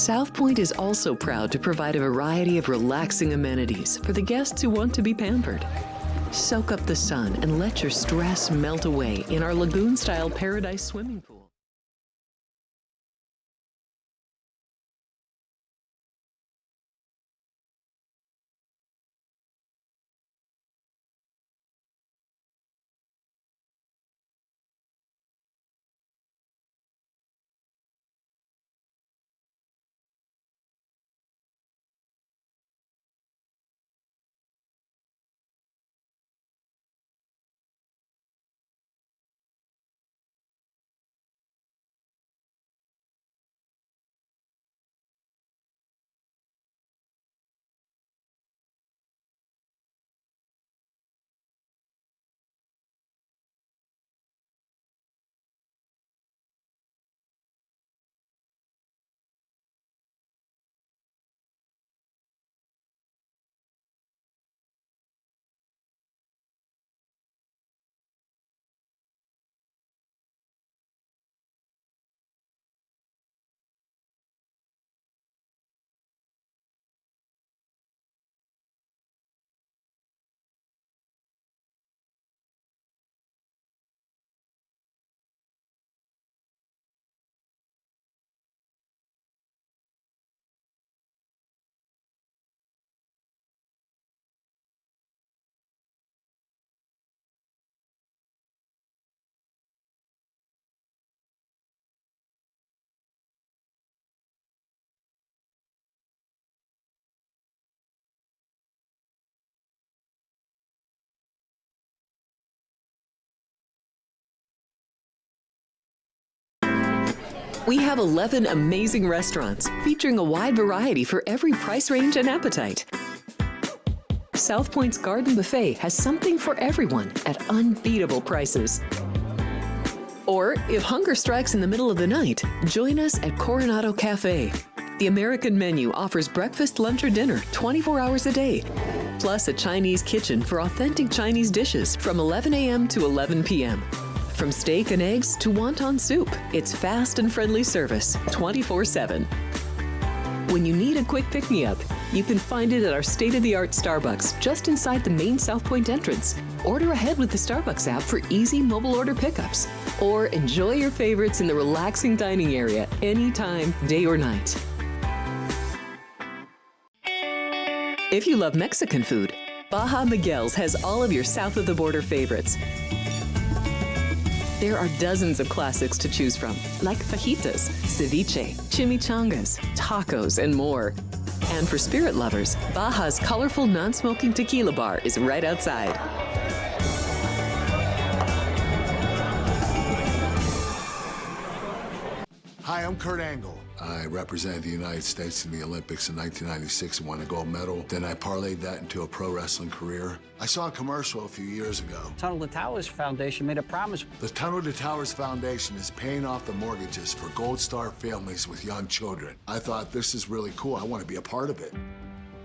South Point is also proud to provide a variety of relaxing amenities for the guests who want to be pampered. Soak up the sun and let your stress melt away in our lagoon-style paradise swimming pool. We have 11 amazing restaurants featuring a wide variety for every price range and appetite. South Point's Garden Buffet has something for everyone at unbeatable prices. Or, if hunger strikes in the middle of the night, join us at Coronado Cafe. The American menu offers breakfast, lunch, or dinner 24 hours a day, plus a Chinese kitchen for authentic Chinese dishes from 11 a.m. to 11 p.m. From steak and eggs to wonton soup, it's fast and friendly service 24/7. When you need a quick pick-me-up, you can find it at our state-of-the-art Starbucks just inside the main South Point entrance. Order ahead with the Starbucks app for easy mobile order pickups. Or enjoy your favorites in the relaxing dining area anytime, day or night. If you love Mexican food, Baja Miguel's has all of your south-of-the-border favorites. There are dozens of classics to choose from, like fajitas, ceviche, chimichangas, tacos, and more. And for spirit lovers, Baja's colorful non-smoking tequila bar is right outside. Hi, I'm Kurt Angle. I represented the United States in the Olympics in 1996 and won a gold medal. Then I parlayed that into a pro wrestling career. I saw a commercial a few years ago. Tunnel to Towers Foundation made a promise. The Tunnel to Towers Foundation is paying off the mortgages for Gold Star families with young children. I thought, this is really cool. I want to be a part of it.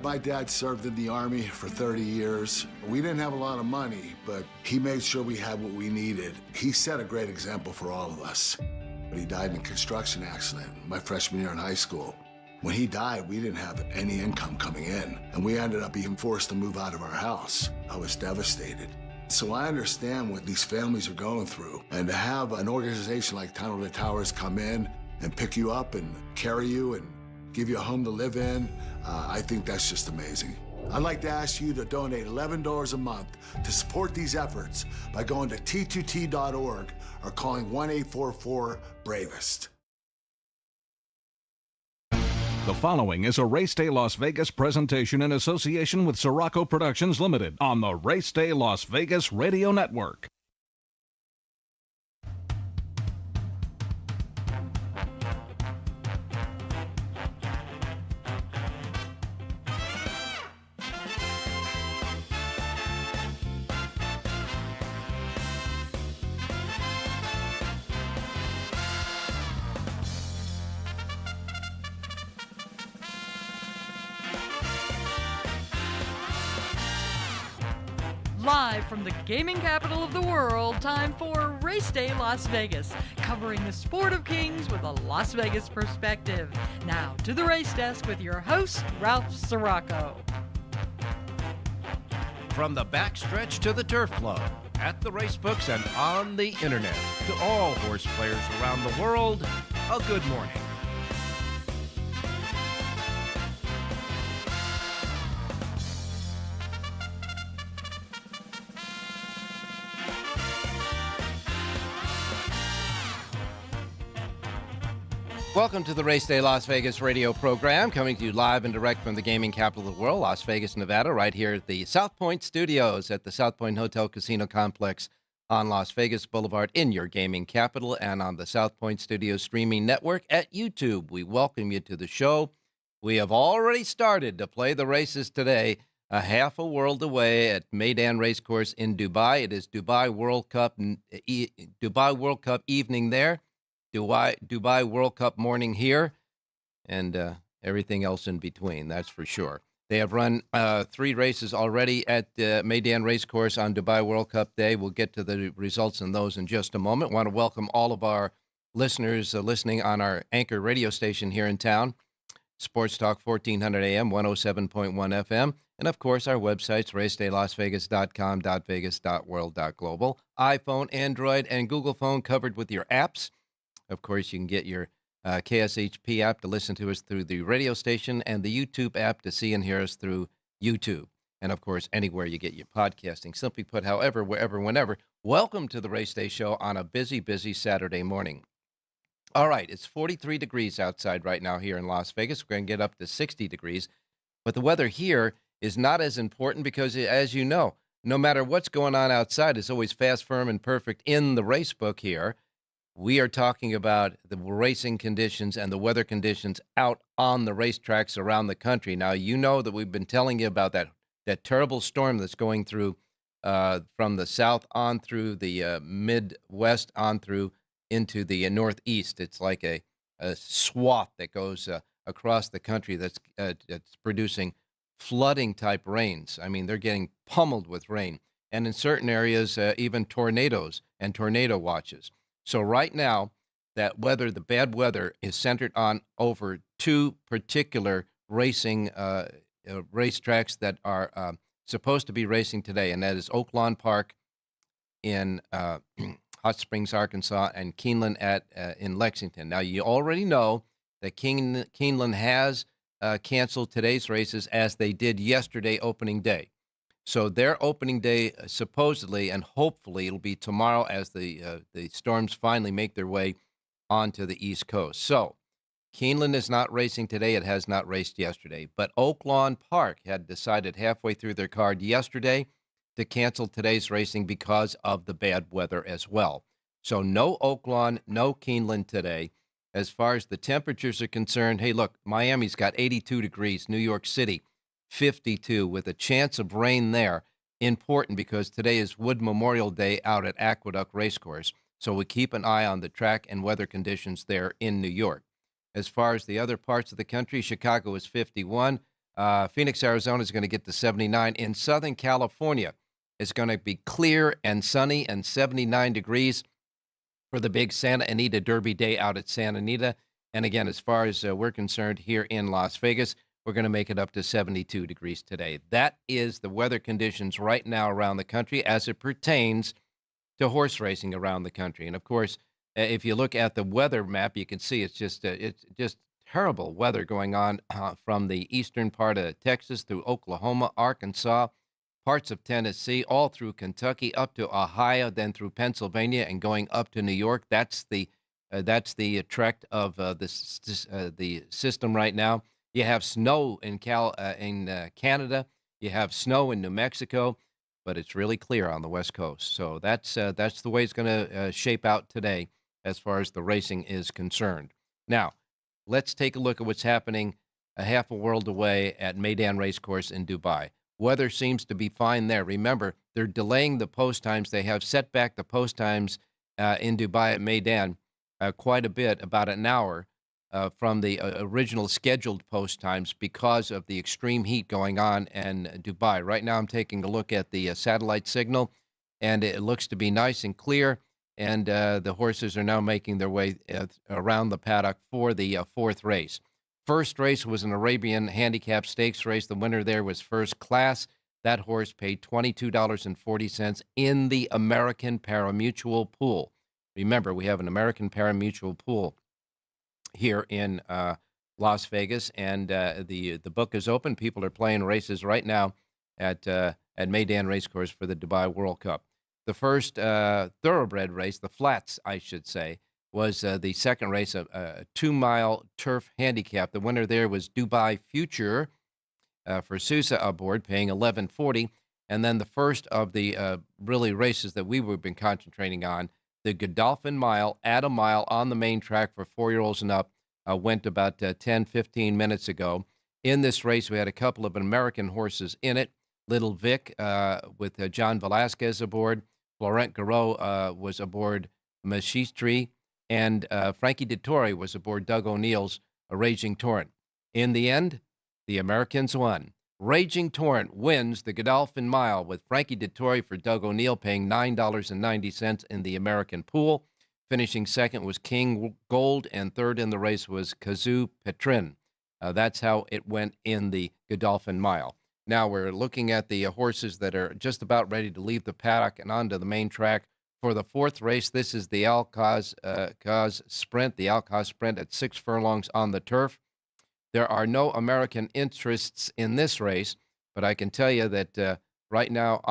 My dad served in the Army for 30 years. We didn't have a lot of money, but he made sure we had what we needed. He set a great example for all of us. But he died in a construction accident my freshman year in high school. When he died, we didn't have any income coming in, and we ended up being forced to move out of our house. I was devastated. So I understand what these families are going through, and to have an organization like Tunnel to Towers come in and pick you up and carry you and give you a home to live in, I think that's just amazing. I'd like to ask you to donate $11 a month to support these efforts by going to t2t.org or calling 1-844-BRAVEST. The following is a Race Day Las Vegas presentation in association with Siraco Productions Limited on the Race Day Las Vegas Radio Network. Live from the gaming capital of the world, time for Race Day Las Vegas, covering the sport of kings with a Las Vegas perspective. Now to the race desk with your host, Ralph Siraco. From the backstretch to the turf club, at the race books and on the internet, to all horse players around the world, a good morning. Welcome to the Race Day Las Vegas radio program, coming to you live and direct from the gaming capital of the world, Las Vegas, Nevada, right here at the South Point Studios at the South Point Hotel Casino Complex on Las Vegas Boulevard in your gaming capital, and on the South Point Studios streaming network at YouTube. We welcome you to the show. We have already started to play the races today, a half a world away at Meydan Racecourse in Dubai. It is Dubai World Cup evening there. Dubai World Cup morning here, and everything else in between, that's for sure. They have run 3 races already at Meydan Racecourse on Dubai World Cup Day. We'll get to the results in those in just a moment. Want to welcome all of our listeners listening on our anchor radio station here in town, Sports Talk 1400 AM, 107.1 FM, and of course our websites, racedaylasvegas.com, .vegas.world, .global, iPhone, Android, and Google phone covered with your apps. Of course, you can get your KSHP app to listen to us through the radio station, and the YouTube app to see and hear us through YouTube. And, of course, anywhere you get your podcasting. Simply put, however, wherever, whenever. Welcome to the Race Day Show on a busy, busy Saturday morning. All right, it's 43 degrees outside right now here in Las Vegas. We're going to get up to 60 degrees. But the weather here is not as important because, as you know, no matter what's going on outside, it's always fast, firm, and perfect in the race book here. We are talking about the racing conditions and the weather conditions out on the racetracks around the country. Now, you know that we've been telling you about that terrible storm that's going through from the south on through the Midwest on through into the Northeast. It's like a swath that goes across the country that's producing flooding-type rains. I mean, they're getting pummeled with rain. And in certain areas, even tornadoes and tornado watches. So right now, that weather, the bad weather, is centered on over 2 particular racing racetracks that are supposed to be racing today, and that is Oaklawn Park in Hot Springs, Arkansas, and Keeneland in Lexington. Now, you already know that Keeneland has canceled today's races as they did yesterday, opening day. So their opening day, supposedly and hopefully, it'll be tomorrow as the storms finally make their way onto the East Coast. So Keeneland is not racing today. It has not raced yesterday. But Oaklawn Park had decided halfway through their card yesterday to cancel today's racing because of the bad weather as well. So no Oaklawn, no Keeneland today. As far as the temperatures are concerned, hey, look, Miami's got 82 degrees, New York City 52, with a chance of rain there. Important because today is Wood Memorial Day out at Aqueduct Racecourse, so we keep an eye on the track and weather conditions there in New York. As far as the other parts of the country, Chicago is 51. Phoenix, Arizona is going to get to 79. In Southern California, it's going to be clear and sunny and 79 degrees for the big Santa Anita Derby Day out at Santa Anita. And again, as far as we're concerned here in Las Vegas, we're going to make it up to 72 degrees today. That is the weather conditions right now around the country as it pertains to horse racing around the country. And, of course, if you look at the weather map, you can see it's just terrible weather going on from the eastern part of Texas through Oklahoma, Arkansas, parts of Tennessee, all through Kentucky, up to Ohio, then through Pennsylvania, and going up to New York. That's the trek of the system right now. You have snow in Canada. You have snow in New Mexico, but it's really clear on the West Coast. So that's the way it's going to shape out today as far as the racing is concerned. Now, let's take a look at what's happening a half a world away at Meydan Racecourse in Dubai. Weather seems to be fine there. Remember, they're delaying the post times. They have set back the post times in Dubai at Meydan quite a bit, about an hour, from the original scheduled post times because of the extreme heat going on in Dubai. Right now, I'm taking a look at the satellite signal, and it looks to be nice and clear. And the horses are now making their way around the paddock for the fourth race. First race was an Arabian Handicap Stakes race. The winner there was First Class. That horse paid $22.40 in the American Parimutuel pool. Remember, we have an American Parimutuel pool here in Las Vegas, and the book is open. People are playing races right now at Meydan Racecourse for the Dubai World Cup. The first thoroughbred race, the flats, I should say, was the second race, a 2-mile turf handicap. The winner there was Dubai Future for Sousa aboard, paying $11.40. And then the first of the really races that we've been concentrating on, the Godolphin Mile at a mile on the main track for 4-year-olds and up, went about 10, 15 minutes ago. In this race, we had a couple of American horses in it. Little Vic with John Velasquez aboard. Florent Garreau was aboard Machistri. And Frankie Dettori was aboard Doug O'Neill's Raging Torrent. In the end, the Americans won. Raging Torrent wins the Godolphin Mile with Frankie Dettori for Doug O'Neill paying $9.90 in the American pool. Finishing second was King Gold, and third in the race was Kazoo Petrin. That's how it went in the Godolphin Mile. Now we're looking at the horses that are just about ready to leave the paddock and onto the main track for the fourth race. This is the Alcaz Sprint, the Alcaz Sprint at 6 furlongs on the turf. There are no American interests in this race, but I can tell you that right now,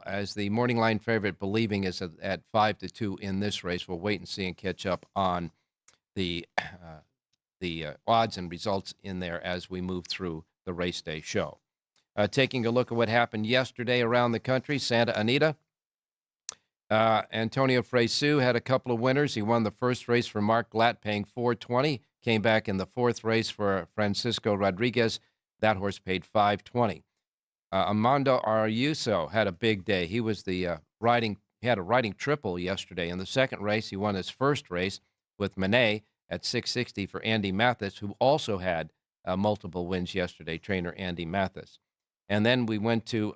as the morning line favorite, Believing is at 5-2 in this race. We'll wait and see and catch up on the odds and results in there as we move through the race day show. Taking a look at what happened yesterday around the country, Santa Anita. Antonio Fresu had a couple of winners. He won the first race for Mark Glatt, paying $4.20. Came back in the fourth race for Francisco Rodriguez. That horse paid $5.20. Armando Ayuso had a big day. He was he had a riding triple yesterday. In the second race, he won his first race with Manet at $6.60 for Andy Mathis, who also had multiple wins yesterday, trainer Andy Mathis. And then we went to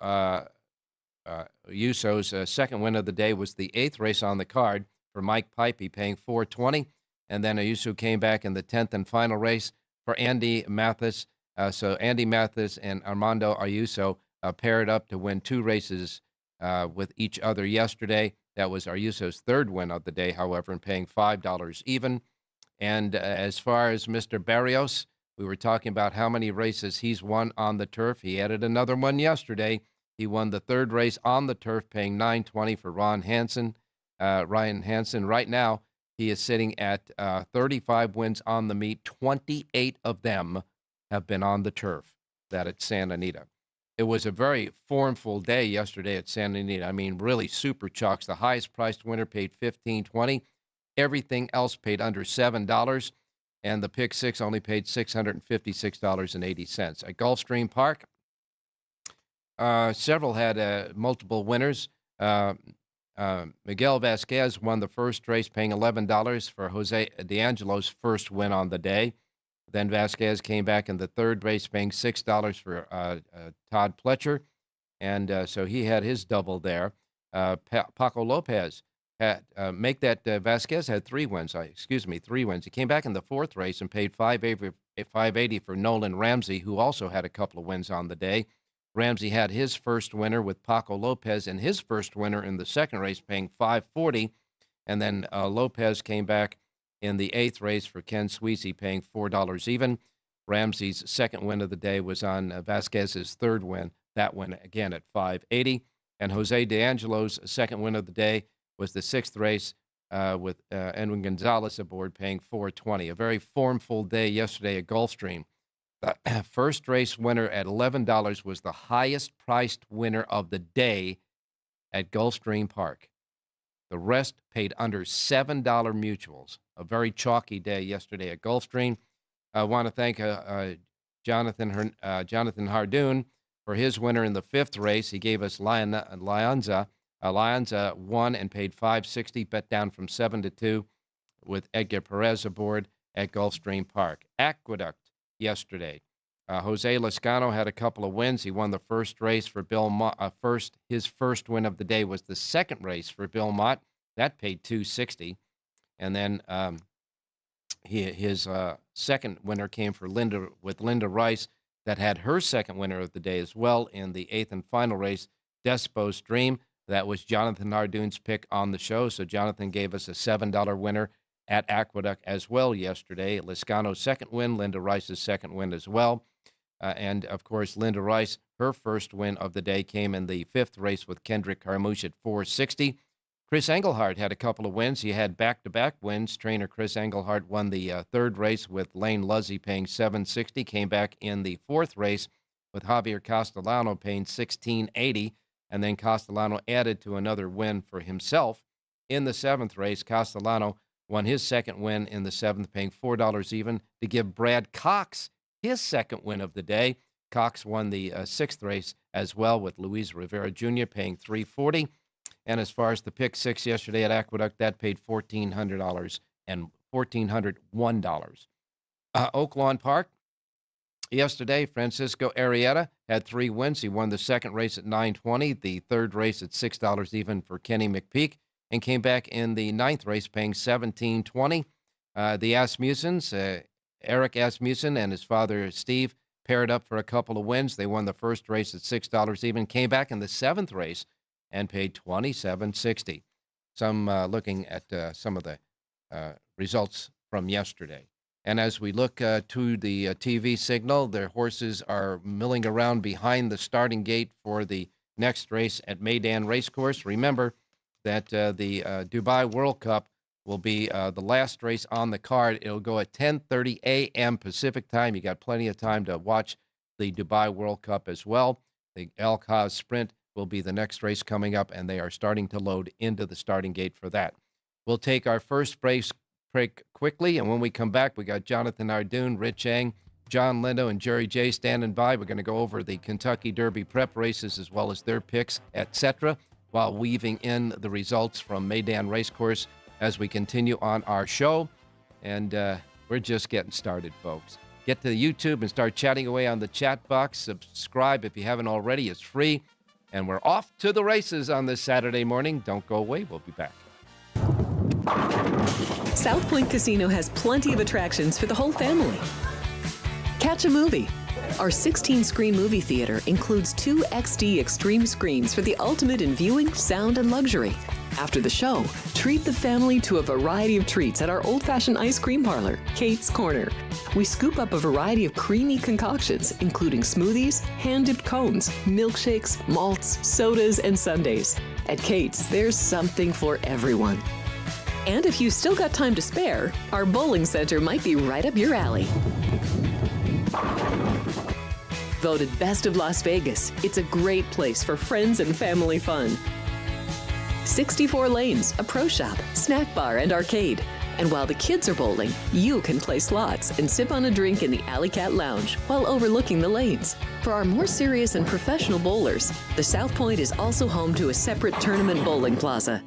Ayuso's second win of the day was the eighth race on the card for Mike Pipey, paying $4.20. And then Ayuso came back in the 10th and final race for Andy Mathis. So Andy Mathis and Armando Ayuso paired up to win 2 races with each other yesterday. That was Ayuso's third win of the day, however, and paying $5 even. And as far as Mr. Barrios, we were talking about how many races he's won on the turf. He added another one yesterday. He won the third race on the turf, paying $9.20 for Ryan Hansen. Right now, he is sitting at 35 wins on the meet. 28 of them have been on the turf. That at Santa Anita. It was a very formful day yesterday at Santa Anita. I mean, really super chalks. The highest priced winner paid $15.20. Everything else paid under $7. And the pick six only paid $656.80. At Gulfstream Park, several had multiple winners. Miguel Vasquez won the first race, paying $11 for Jose D'Angelo's first win on the day. Then Vasquez came back in the third race, paying $6 for Todd Pletcher. And so he had his double there. Paco Lopez had Vasquez had 3 wins. 3 wins. He came back in the fourth race and paid $5.80 for Nolan Ramsey, who also had a couple of wins on the day. Ramsey had his first winner with Paco Lopez and his first winner in the second race, paying $5.40. And then Lopez came back in the eighth race for Ken Sweezy, paying $4 even. Ramsey's second win of the day was on Vasquez's third win. That win again at $5.80. And Jose D'Angelo's second win of the day was the sixth race with Edwin Gonzalez aboard, paying $4.20. A very formful day yesterday at Gulfstream. The first race winner at $11 was the highest priced winner of the day at Gulfstream Park. The rest paid under $7 mutuals. A very chalky day yesterday at Gulfstream. I want to thank Jonathan Hardoon for his winner in the fifth race. He gave us Lianza. Lianza won and paid $5.60, bet down from 7-2 with Edgar Perez aboard. at Gulfstream Park. Aqueduct yesterday. Jose Lezcano had a couple of wins. He won the first race for Bill Mott. His first win of the day was the second race for Bill Mott. That paid $260. And then his second winner came for Linda Rice, that had her second winner of the day as well in the eighth and final race, Despo's Dream. That was Jonathan Nardoon's pick on the show. So Jonathan gave us a $7 winner at Aqueduct as well yesterday. Lezcano's second win, Linda Rice's second win as well. And, of course, Linda Rice, her first win of the day came in the fifth race with Kendrick Carmouche at $460. Chris Engelhardt had a couple of wins. He had back-to-back wins. Trainer Chris Engelhardt won the third race with Lane Luzzy paying $760. Came back in the fourth race with Javier Castellano paying $1680. And then Castellano added to another win for himself. In the seventh race, Castellano won his second win in the seventh, paying $4 even to give Brad Cox his second win of the day. Cox won the sixth race as well with Luis Rivera Jr. paying $340. And as far as the pick six yesterday at Aqueduct, that paid $1,400 and $1,401. Oak Lawn Park, yesterday, Francisco Arrieta had three wins. He won the second race at $9.20, the third race at $6 even for Kenny McPeak, and came back in the ninth race paying $17.20. The Asmussens, Eric Asmussen and his father Steve, paired up for a couple of wins. They won the first race at $6 even, came back in the seventh race and paid $27.60. Some looking at some of the results from yesterday. And as we look to the TV signal, their horses are milling around behind the starting gate for the next race at Meydan Racecourse. Remember that the Dubai World Cup will be the last race on the card. It'll go at 10:30 a.m. Pacific time. You got plenty of time to watch the Dubai World Cup as well. The Al Khaz Sprint will be the next race coming up, and they are starting to load into the starting gate for that. We'll take our first break quickly, and when we come back, we got Jonathan Nardoon, Rich Eng, John Lindo, and Jerry J standing by. We're going to go over the Kentucky Derby prep races as well as their picks, etc., while weaving in the results from Meydan Racecourse as we continue on our show. And we're just getting started, folks. Get to the YouTube and start chatting away on the chat box. Subscribe if you haven't already. It's free. And we're off to the races on this Saturday morning. Don't go away. We'll be back. South Point Casino has plenty of attractions for the whole family. Catch a movie. Our 16-screen movie theater includes 2 XD Extreme screens for the ultimate in viewing, sound, and luxury. After the show, treat the family to a variety of treats at our old-fashioned ice cream parlor, Kate's Corner. We scoop up a variety of creamy concoctions, including smoothies, hand-dipped cones, milkshakes, malts, sodas, and sundaes. At Kate's, there's something for everyone. And if you still got time to spare, our bowling center might be right up your alley. Voted Best of Las Vegas, it's a great place for friends and family fun. 64 lanes, a pro shop, snack bar, and arcade. And while the kids are bowling, you can play slots and sip on a drink in the Alley Cat Lounge while overlooking the lanes. For our more serious and professional bowlers, the South Point is also home to a separate tournament bowling plaza.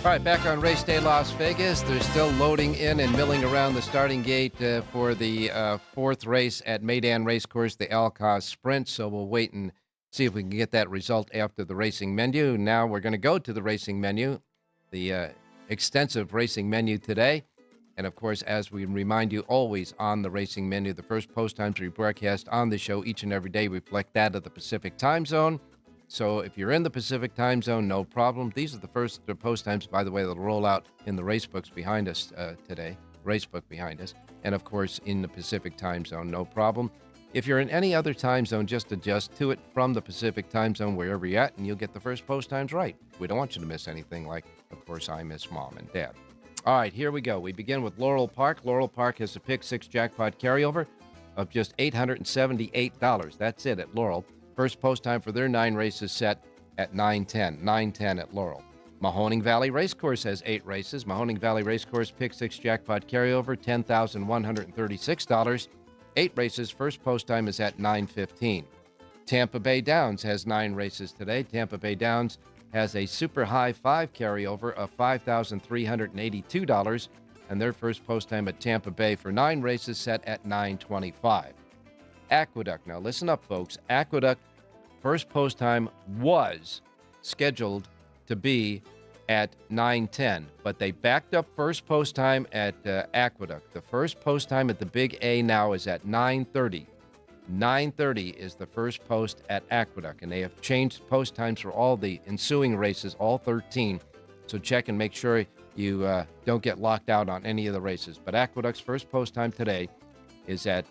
All right, back on Race Day Las Vegas. They're still loading in and milling around the starting gate for the fourth race at Meydan Racecourse, the Al Khaz Sprint. So we'll wait and see if we can get that result after the racing menu. Now we're going to go to the racing menu, the extensive racing menu today. And, of course, as we remind you always on the racing menu, the first post times we broadcast on the show each and every day reflect that of the Pacific time zone. So if you're in the Pacific time zone, no problem. These are the first post times, by the way, that'll roll out in the race books behind us today, race book behind us. And, of course, in the Pacific time zone, no problem. If you're in any other time zone, just adjust to it from the Pacific time zone wherever you're at, and you'll get the first post times right. We don't want you to miss anything like, of course, I miss Mom and Dad. All right, here we go. We begin with Laurel Park. Laurel Park has a pick six jackpot carryover of just $878. That's it at Laurel. First post time for their 9 races set at 9:10. 9:10 at Laurel. Mahoning Valley Racecourse has 8 races. Mahoning Valley Racecourse pick six jackpot carryover, $10,136. 8 races. First post time is at 9:15. Tampa Bay Downs has 9 races today. Tampa Bay Downs has a super high 5 carryover of $5,382, and their first post time at Tampa Bay for 9 races set at 9:25. Aqueduct. Now listen up, folks. Aqueduct first post time was scheduled to be at 9:10, but they backed up first post time at Aqueduct. The first post time at the Big A now is at 9:30. 9:30 is the first post at Aqueduct, and they have changed post times for all the ensuing races, all 13. So check and make sure you don't get locked out on any of the races. But Aqueduct's first post time today is at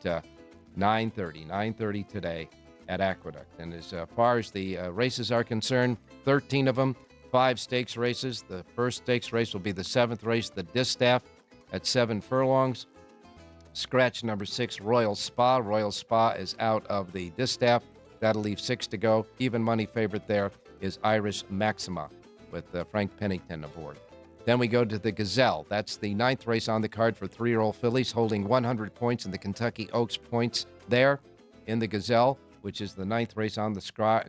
9:30. 9:30 today at Aqueduct. And as far as the races are concerned, 13 of them, 5 stakes races. The first stakes race will be the 7th race, the Distaff at 7 furlongs. Scratch number 6, Royal Spa. Royal Spa is out of the Distaff. That'll leave 6 to go. Even money favorite there is Irish Maxima with Frank Pennington aboard. Then we go to the Gazelle. That's the 9th race on the card for 3-year-old fillies, holding 100 points in the Kentucky Oaks points there in the Gazelle, which is the 9th race on the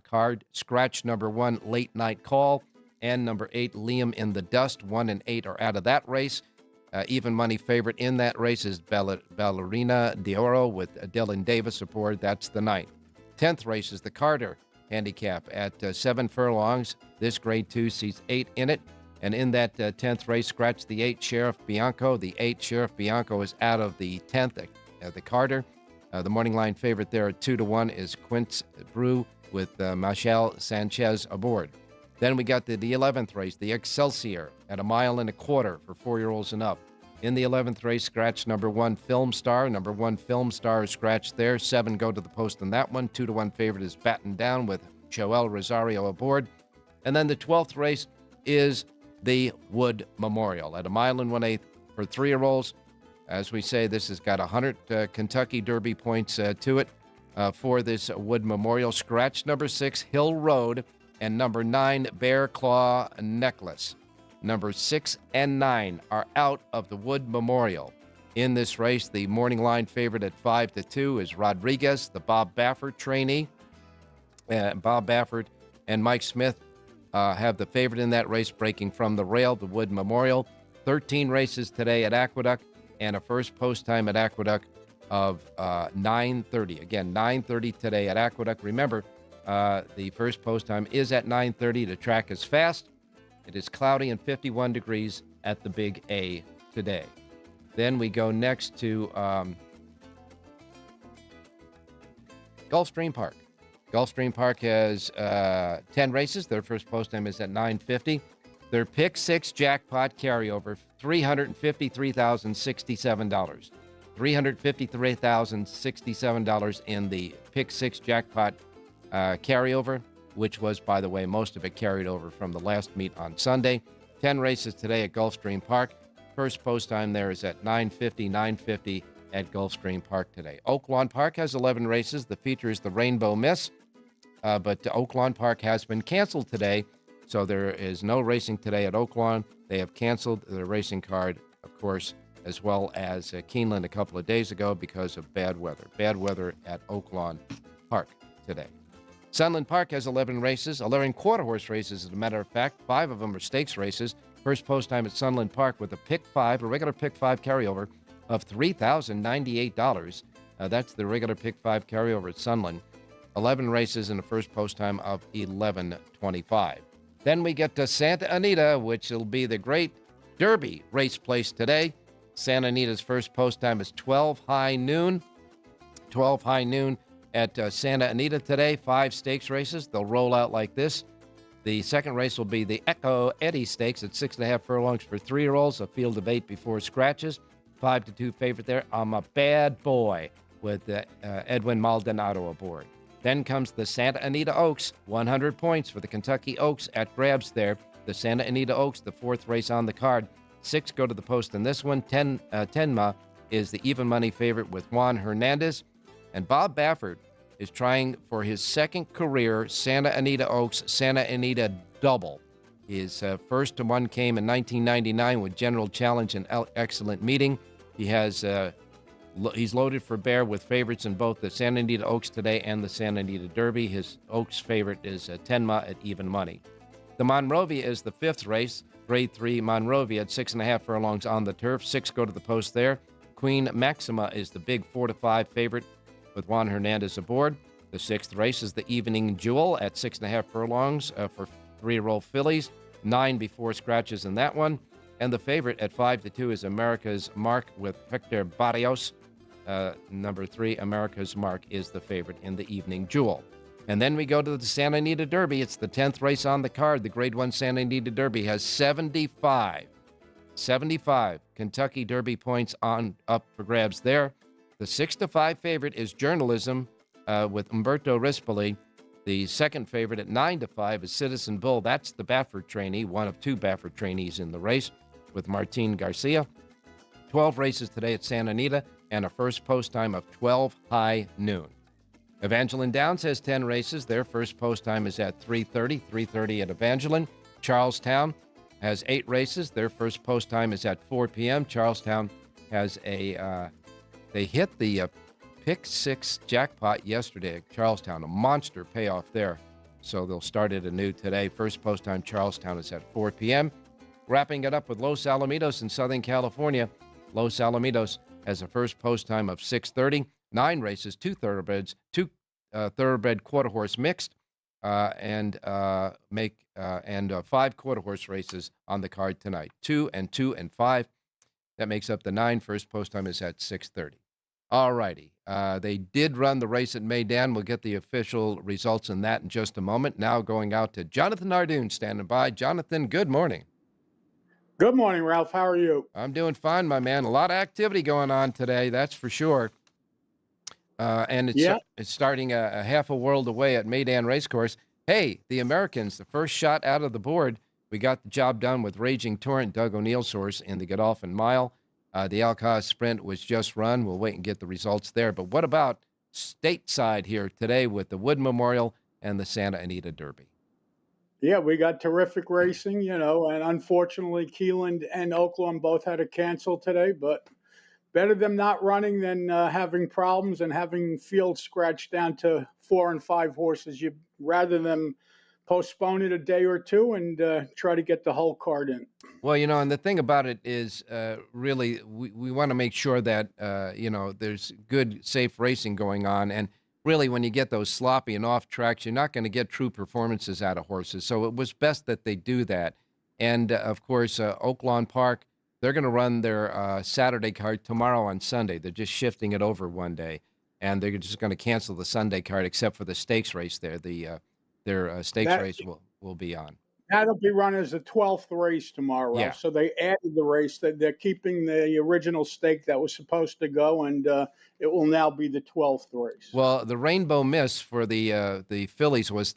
card. Scratch number 1, Late Night Call, and number 8, Liam in the Dust. 1 and 8 are out of that race. Even money favorite in that race is Ballerina d'Oro with Dylan Davis aboard. That's the 9th. 10th race is the Carter handicap at 7 furlongs. This grade 2 sees 8 in it. And in that 10th race, scratch the 8, Sheriff Bianco. The 8, Sheriff Bianco, is out of the 10th at the Carter. The morning line favorite there at 2-1 is Quince Brew with Michelle Sanchez aboard. Then we got the 11th race, the Excelsior, at 1.25 miles for 4-year-olds and up. In the 11th race, scratch number 1, Film Star. Number 1, Film Star is scratched there. 7 go to the post on that one. 2-1 favorite is Batten Down with Joel Rosario aboard. And then the 12th race is the Wood Memorial at 1.125 miles for 3-year-olds. As we say, this has got 100 Kentucky Derby points to it for this Wood Memorial. Scratch number 6, Hill Road, and number 9, Bear Claw Necklace. Number 6 and 9 are out of the Wood Memorial. In this race, the morning line favorite at 5-2 is Rodriguez, the Bob Baffert trainee. Bob Baffert and Mike Smith have the favorite in that race, breaking from the rail, the Wood Memorial. 13 races today at Aqueduct, and a first post time at Aqueduct of 9:30. Again, 9:30 today at Aqueduct. Remember, the first post time is at 9:30. The track is fast. It is cloudy and 51 degrees at the Big A today. Then we go next to Gulfstream Park. Gulfstream Park has 10 races. Their first post time is at 9:50. Their Pick 6 jackpot carryover, $353,067. $353,067 in the Pick 6 jackpot carryover, which was, by the way, most of it carried over from the last meet on Sunday. 10 races today at Gulfstream Park. First post time there is at 9:50 at Gulfstream Park today. Oaklawn Park has 11 races. The feature is the Rainbow Miss, but Oaklawn Park has been canceled today, so there is no racing today at Oaklawn. They have canceled their racing card, of course, as well as Keeneland a couple of days ago because of bad weather. Bad weather at Oaklawn Park today. Sunland Park has 11 races, 11 quarter-horse races, as a matter of fact. 5 of them are stakes races. First post time at Sunland Park with a Pick 5, a regular Pick 5 carryover of $3,098. That's the regular Pick 5 carryover at Sunland. 11 races and a first post time of 11:25. Then we get to Santa Anita, which will be the great Derby race place today. Santa Anita's first post time is 12 high noon. 12 high noon at Santa Anita today. 5 stakes races. They'll roll out like this. The second race will be the Echo Eddie Stakes at 6.5 furlongs for 3-year-olds, a field of 8 before scratches. 5-2 favorite there. I'm a Bad Boy with Edwin Maldonado aboard. Then comes the Santa Anita Oaks, 100 points for the Kentucky Oaks at grabs there. The Santa Anita Oaks, the 4th race on the card. 6 go to the post in this one. Tenma is the even money favorite with Juan Hernandez. And Bob Baffert is trying for his second career Santa Anita Oaks, Santa Anita double. His first to one came in 1999 with General Challenge and Excellent Meeting. He has He's loaded for bear with favorites in both the Santa Anita Oaks today and the Santa Anita Derby. His Oaks favorite is Tenma at even money. The Monrovia is the fifth race. Grade 3 Monrovia at 6.5 furlongs on the turf. 6 go to the post there. Queen Maxima is the big 4-5 favorite with Juan Hernandez aboard. The sixth race is the Evening Jewel at 6.5 furlongs for 3-year-old fillies. 9 before scratches in that one. And the favorite at 5-2 is America's Mark with Hector Barrios. Number 3, America's Mark, is the favorite in the Evening Jewel. And then we go to the Santa Anita Derby. It's the 10th race on the card. The Grade 1 Santa Anita Derby has 75 Kentucky Derby points up for grabs there. The 6-5 favorite is Journalism with Umberto Rispoli. The second favorite at 9-5 is Citizen Bull. That's the Baffert trainee, one of 2 Baffert trainees in the race with Martin Garcia. 12 races today at Santa Anita and a first post time of 12 high noon. Evangeline Downs has 10 races. Their first post time is at 3:30 at Evangeline. Charlestown has 8 races. Their first post time is at 4 p.m. Charlestown has they hit the pick 6 jackpot yesterday at Charlestown, a monster payoff there. So they'll start it anew today. First post time Charlestown is at 4 p.m. Wrapping it up with Los Alamitos in Southern California. Los Alamitos has a first post time of 6:30. 9 races, 2 thoroughbreds, 2 thoroughbred quarter horse mixed, and 5 quarter horse races on the card tonight. 2 and 5. That makes up the 9. First post time is at 6:30. All righty. They did run the race at Meydan. We'll get the official results in that in just a moment. Now going out to Jonathan Nardoon standing by. Jonathan, good morning. Good morning, Ralph. How are you? I'm doing fine, my man. A lot of activity going on today, that's for sure. And it's starting a half a world away at Meydan Racecourse. Hey, the Americans, the first shot out of the board. We got the job done with Raging Torrent, Doug O'Neill's horse, in the Godolphin Mile. The Alcaz Sprint was just run. We'll wait and get the results there. But what about stateside here today with the Wood Memorial and the Santa Anita Derby? Yeah, we got terrific racing, and unfortunately, Keeland and Oaklawn both had to cancel today, but better them not running than having problems and having fields scratched down to 4 and 5 horses. You rather them postpone it a day or two and try to get the whole card in. Well, and the thing about it is really we want to make sure that, there's good, safe racing going on. And really, when you get those sloppy and off tracks, you're not going to get true performances out of horses. So it was best that they do that. And, of course, Oaklawn Park, they're going to run their Saturday card tomorrow on Sunday. They're just shifting it over one day. And they're just going to cancel the Sunday card except for the stakes race there. Their stakes race will be on. That'll be run as the 12th race tomorrow. Yeah. So they added the race. They're keeping the original stake that was supposed to go, and it will now be the 12th race. Well, the Rainbow Miss for the fillies was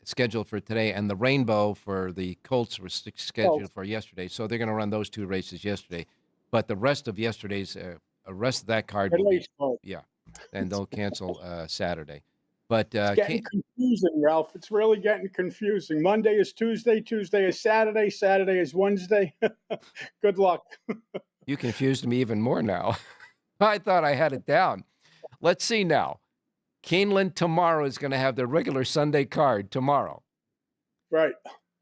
scheduled for today, and the Rainbow for the Colts was scheduled for yesterday. So they're going to run those 2 races yesterday. But the rest of yesterday's, rest of that card will be, and they'll cancel Saturday. But it's getting confusing, Ralph. It's really getting confusing. Monday is Tuesday. Tuesday is Saturday. Saturday is Wednesday. Good luck. You confused me even more now. I thought I had it down. Let's see now. Keeneland tomorrow is going to have their regular Sunday card tomorrow. Right.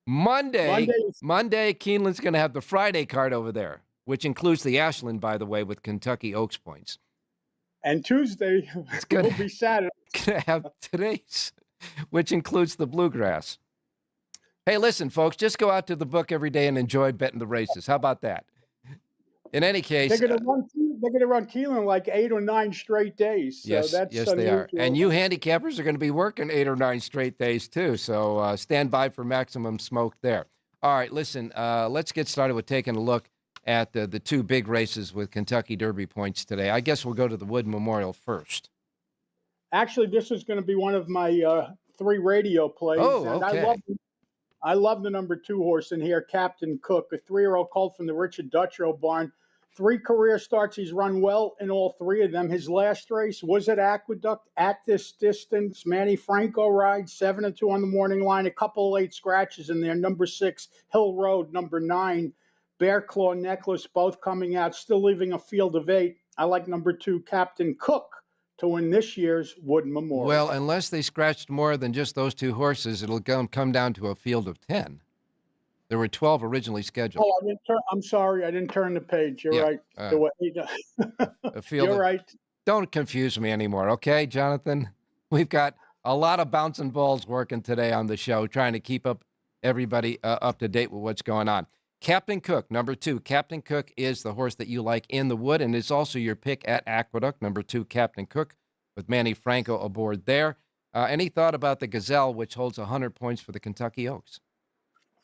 Monday, Keeneland's going to have the Friday card over there, which includes the Ashland, by the way, with Kentucky Oaks points. And Tuesday will be Saturday. Going to have today's, which includes the Bluegrass. Hey, listen, folks, just go out to the book every day and enjoy betting the races. How about that? In any case, they're going to run Keeneland like 8 or 9 straight days. So yes, that's yes, they are. And you handicappers are going to be working 8 or 9 straight days too. So stand by for maximum smoke there. All right, listen, let's get started with taking a look at the 2 big races with Kentucky Derby points today. I guess we'll go to the Wood Memorial first. Actually, this is going to be one of my 3 radio plays. Oh, and okay. I love the number 2 horse in here, Captain Cook, a 3-year-old colt from the Richard Duttrow barn. 3 career starts. He's run well in all 3 of them. His last race was at Aqueduct at this distance. Manny Franco rides 7-2 on the morning line. A couple of late scratches in there. Number 6, Hill Road. Number 9, Bear Claw Necklace, both coming out, still leaving a field of 8. I like number 2, Captain Cook, to win this year's Wood Memorial. Well, unless they scratched more than just those 2 horses, it'll come down to a field of 10. There were 12 originally scheduled. Oh, I'm sorry, I didn't turn the page. You're Yeah, right. a field You're of, right. Don't confuse me anymore, okay, Jonathan? We've got a lot of bouncing balls working today on the show, trying to keep everybody up to date with what's going on. Captain Cook, number 2. Captain Cook is the horse that you like in the Wood, and it's also your pick at Aqueduct, number 2, Captain Cook, with Manny Franco aboard there. Any thought about the Gazelle, which holds 100 points for the Kentucky Oaks?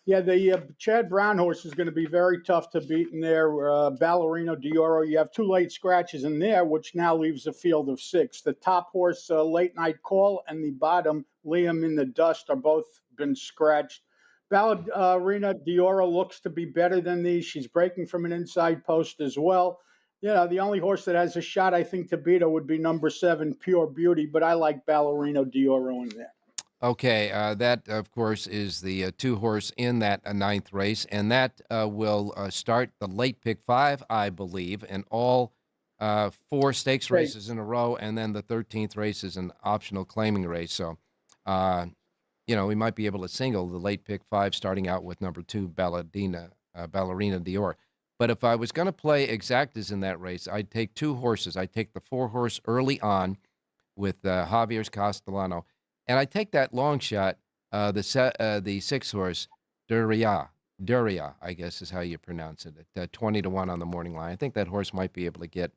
Yeah, the Chad Brown horse is going to be very tough to beat in there. Ballerino Dioro, you have 2 late scratches in there, which now leaves a field of 6. The top horse, Late Night Call, and the bottom, Liam in the Dust, are both been scratched. Ballerina Dioro looks to be better than these. She's breaking from an inside post as well. You know, the only horse that has a shot, I think, to beat her would be number 7, Pure Beauty, but I like Ballerino Dioro in there. Okay, that, of course, is the 2 horse in that 9th race, and that will start the late pick 5, I believe, and all 4 stakes races in a row, and then the 13th race is an optional claiming race. So, we might be able to single the late pick 5, starting out with number 2, Ballerina Dior. But if I was going to play exactas in that race, I'd take 2 horses. I'd take the 4 horse early on with Javier's Castellano. And I take that long shot, the 6 horse, Duria, I guess is how you pronounce it, at 20-1 on the morning line. I think that horse might be able to get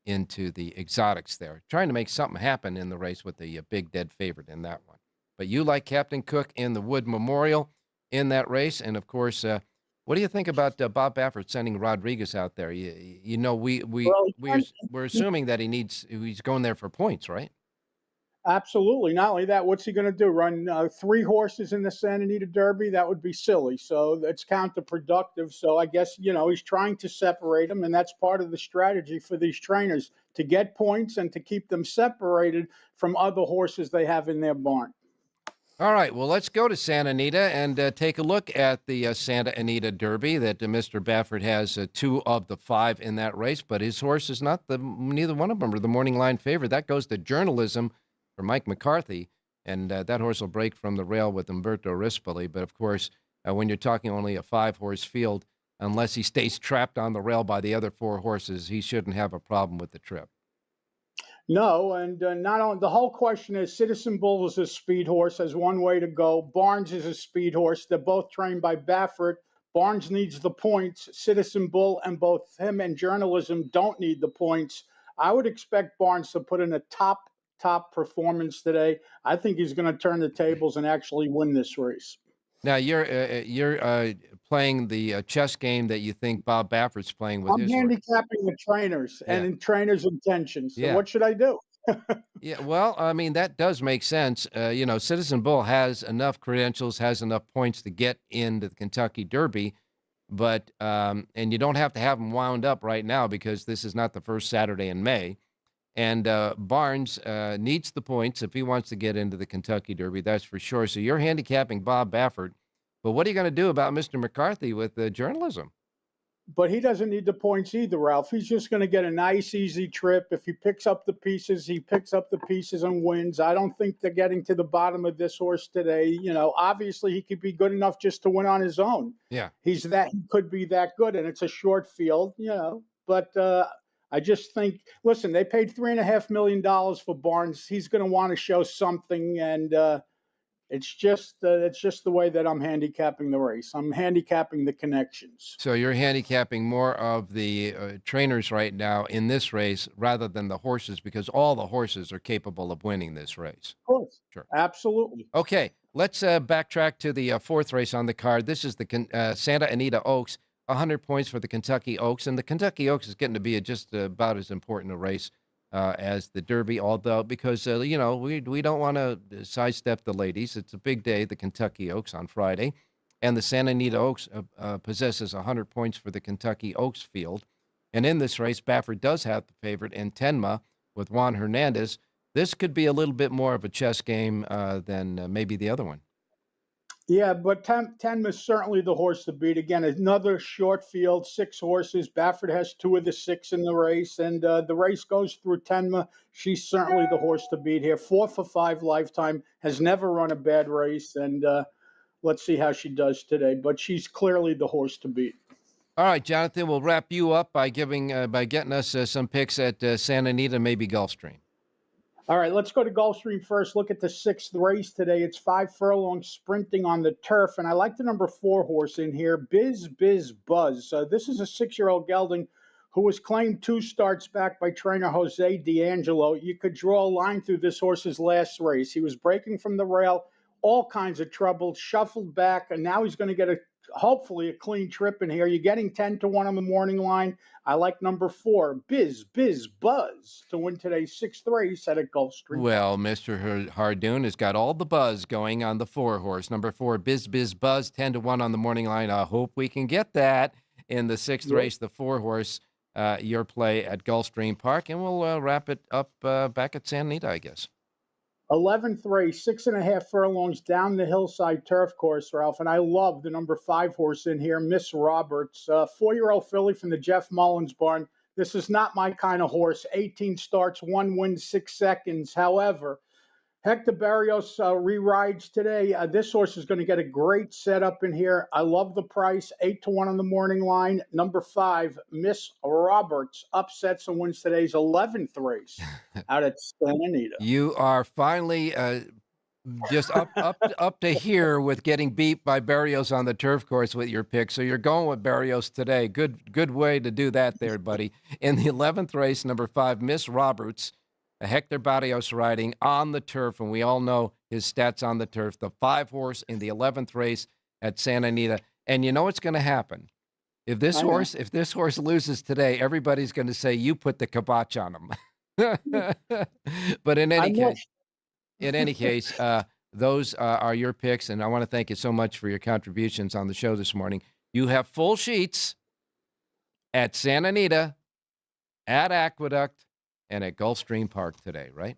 into the exotics there. Trying to make something happen in the race with the big dead favorite in that one. But you like Captain Cook in the Wood Memorial in that race. And, of course, what do you think about Bob Baffert sending Rodriguez out there? We're assuming that he's going there for points, right? Absolutely. Not only that, what's he going to do? Run 3 horses in the Santa Anita Derby? That would be silly. So it's counterproductive. So I guess, he's trying to separate them, and that's part of the strategy for these trainers, to get points and to keep them separated from other horses they have in their barn. All right, well, let's go to Santa Anita and take a look at the Santa Anita Derby that Mr. Baffert has 2 of the 5 in that race, but his horse is neither one of them are the morning line favorite. That goes to Journalism for Mike McCarthy, and that horse will break from the rail with Umberto Rispoli. But, of course, when you're talking only a 5-horse field, unless he stays trapped on the rail by the other 4 horses, he shouldn't have a problem with the trip. No, and not only the whole question is Citizen Bull is a speed horse, has one way to go. Barnes is a speed horse. They're both trained by Baffert. Barnes needs the points. Citizen Bull and both him and Journalism don't need the points. I would expect Barnes to put in a top performance today. I think he's going to turn the tables and actually win this race. Now, you're playing the chess game that you think Bob Baffert's playing with his horse. I'm handicapping the trainers and in trainers' intentions. So what should I do? Yeah, well, I mean, that does make sense. Citizen Bull has enough credentials, has enough points to get into the Kentucky Derby, but and you don't have to have them wound up right now because this is not the first Saturday in May. And Barnes needs the points if he wants to get into the Kentucky Derby, that's for sure. So you're handicapping Bob Baffert. But what are you going to do about Mr. McCarthy with Journalism? But he doesn't need the points either, Ralph. He's just going to get a nice, easy trip. If he picks up the pieces, he picks up the pieces and wins. I don't think they're getting to the bottom of this horse today. Obviously he could be good enough just to win on his own. Yeah. He could be that good, and it's a short field, But I just think, listen, they paid $3.5 million for Barnes. He's going to want to show something, and it's just the way that I'm handicapping the race. I'm handicapping the connections. So you're handicapping more of the trainers right now in this race rather than the horses, because all the horses are capable of winning this race. Of course. Sure. Absolutely. Okay, let's backtrack to the 4th race on the card. This is the Santa Anita Oaks. 100 points for the Kentucky Oaks, and the Kentucky Oaks is getting to be just about as important a race as the Derby, although because we don't want to sidestep the ladies. It's a big day, the Kentucky Oaks on Friday, and the Santa Anita Oaks possesses 100 points for the Kentucky Oaks field, and in this race, Baffert does have the favorite in Tenma with Juan Hernandez. This could be a little bit more of a chess game than maybe the other one. Yeah, but Tenma is certainly the horse to beat. Again, another short field, 6 horses. Baffert has 2 of the 6 in the race, and the race goes through Tenma. She's certainly the horse to beat here. 4 for 5 lifetime, has never run a bad race, and let's see how she does today. But she's clearly the horse to beat. All right, Jonathan, we'll wrap you up by getting us some picks at Santa Anita, maybe Gulfstream. All right, let's go to Gulfstream first. Look at the 6th race today. It's 5 furlongs sprinting on the turf, and I like the number 4 horse in here, Biz Buzz. This is a 6-year-old gelding who was claimed 2 starts back by trainer Jose D'Angelo. You could draw a line through this horse's last race. He was breaking from the rail, all kinds of trouble, shuffled back, and now he's going to get hopefully a clean trip in here. You're getting 10-1 on the morning line. I like number 4, Biz Buzz, to win today's 6th race at a Gulfstream. Well, Mr. Hardoon has got all the buzz going on the 4 horse. Number 4, Biz Buzz, 10-1 on the morning line. I hope we can get that in the 6th race, the 4 horse, your play at Gulfstream Park. And we'll wrap it up back at Santa Anita, I guess. 11th race, 6.5 furlongs down the hillside turf course, Ralph. And I love the number 5 horse in here, Miss Roberts, 4-year-old filly from the Jeff Mullins barn. This is not my kind of horse. 18 starts, 1 win, 6 seconds. However, Hector Barrios re-rides today. This horse is going to get a great setup in here. I love the price, 8-1 on the morning line. Number 5, Miss Roberts, upsets and wins today's 11th race out at Santa Anita. You are finally just up to here with getting beat by Barrios on the turf course with your pick. So you're going with Barrios today. Good way to do that there, buddy. In the 11th race, number 5, Miss Roberts, Hector Barrios riding on the turf, and we all know his stats on the turf. The 5 horse in the 11th race at Santa Anita. And you know what's going to happen? If this horse loses today, everybody's going to say you put the kibosh on him. But in any case, those are your picks, and I want to thank you so much for your contributions on the show this morning. You have full sheets at Santa Anita, at Aqueduct, and at Gulfstream Park today, right?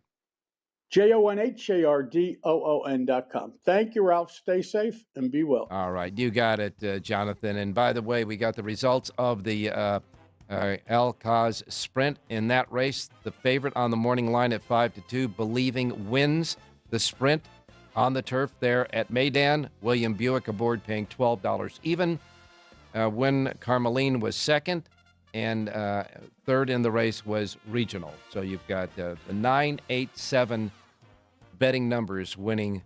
JONHJRDOON.com. Thank you, Ralph. Stay safe and be well. All right. You got it, Jonathan. And by the way, we got the results of the Al Kaz Sprint in that race. The favorite on the morning line at 5-2, Believing, wins the sprint on the turf there at Meydan. William Buick aboard paying $12 even. When Carmeline was second. And third in the race was Regional. So you've got the 9, 8, 7 betting numbers winning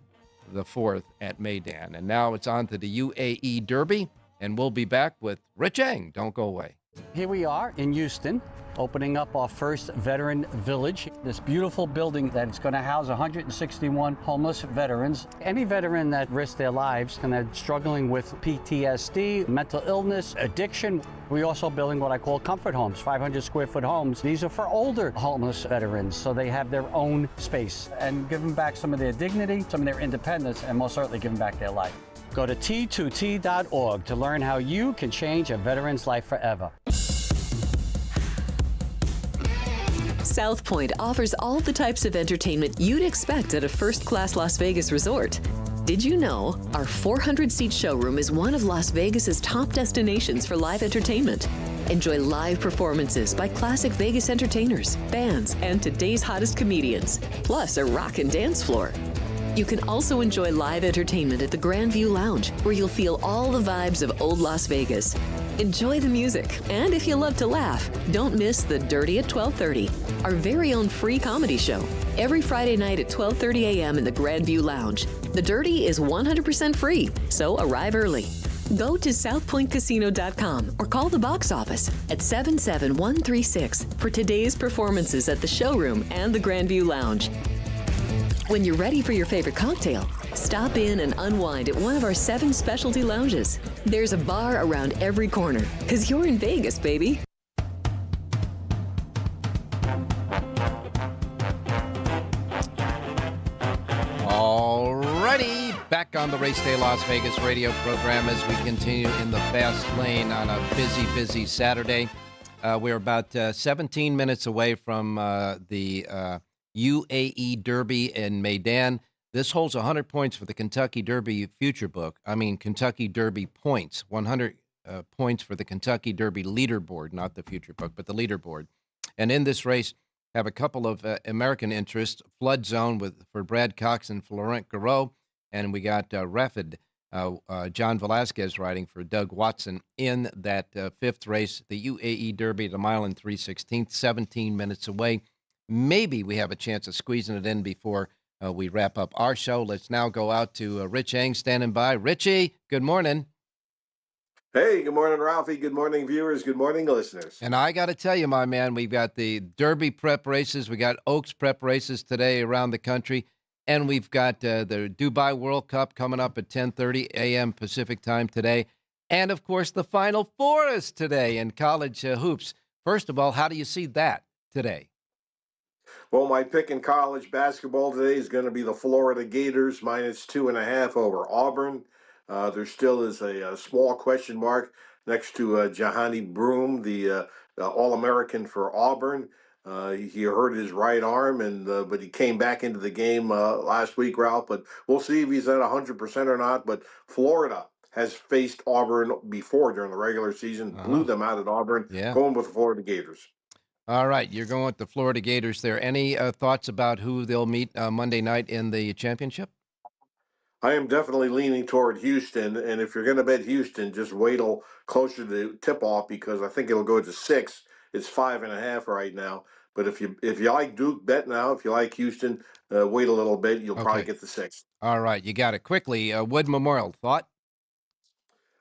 the 4th at Meydan. And now it's on to the UAE Derby, and we'll be back with Rich Eng. Don't go away. Here we are in Houston, opening up our first veteran village. This beautiful building that is going to house 161 homeless veterans. Any veteran that risks their lives and they're struggling with PTSD, mental illness, addiction. We're also building what I call comfort homes, 500 square foot homes. These are for older homeless veterans, so they have their own space and give them back some of their dignity, some of their independence, and most certainly give them back their life. Go to T2T.org to learn how you can change a veteran's life forever. South Point offers all the types of entertainment you'd expect at a first-class Las Vegas resort. Did you know our 400-seat showroom is one of Las Vegas's top destinations for live entertainment? Enjoy live performances by classic Vegas entertainers, bands, and today's hottest comedians, plus a rockin' dance floor. You can also enjoy live entertainment at the Grand View Lounge, where you'll feel all the vibes of old Las Vegas. Enjoy the music, and if you love to laugh, don't miss The Dirty at 12:30, our very own free comedy show, every Friday night at 12:30 a.m. in the Grand View Lounge. The Dirty is 100% free, so arrive early. Go to southpointcasino.com or call the box office at 77136 for today's performances at the showroom and the Grand View Lounge. When you're ready for your favorite cocktail, stop in and unwind at one of our 7 specialty lounges. There's a bar around every corner, because you're in Vegas, baby. Alrighty, back on the Race Day Las Vegas radio program as we continue in the fast lane on a busy Saturday. We're about 17 minutes away from the UAE Derby in Meydan. This holds 100 points for the Kentucky Derby future book. I mean, Kentucky Derby points, 100 points for the Kentucky Derby leaderboard, not the future book, but the leaderboard. And in this race, have a couple of American interests, Flood Zone for Brad Cox and Florent Garreau, and we got Rapid, John Velasquez riding for Doug Watson in that fifth race, the UAE Derby at a mile and 3/16, 17 minutes away. Maybe we have a chance of squeezing it in before we wrap up our show. Let's now go out to Rich Eng standing by. Richie, good morning. Hey, good morning, Ralphie. Good morning, viewers. Good morning, listeners. And I got to tell you, my man, we've got the Derby prep races. We got Oaks prep races today around the country. And we've got the Dubai World Cup coming up at 10:30 a.m. Pacific time today. And, of course, the Final Four is today in college hoops. First of all, how do you see that today? Well, my pick in college basketball today is going to be the Florida Gators -2.5 over Auburn. There still is a small question mark next to Jahani Broom, the All-American for Auburn. He hurt his right arm, but he came back into the game last week, Ralph. But we'll see if he's at 100% or not. But Florida has faced Auburn before during the regular season, blew them out at Auburn, going with the Florida Gators. All right, you're going with the Florida Gators there. Any thoughts about who they'll meet Monday night in the championship? I am definitely leaning toward Houston, and if you're going to bet Houston, just wait till closer to tip-off because I think it'll go to 6. It's 5.5 right now. But if you like Duke, bet now. If you like Houston, wait a little bit. You'll probably get the 6. All right, you got it. Quickly, Wood Memorial, thought?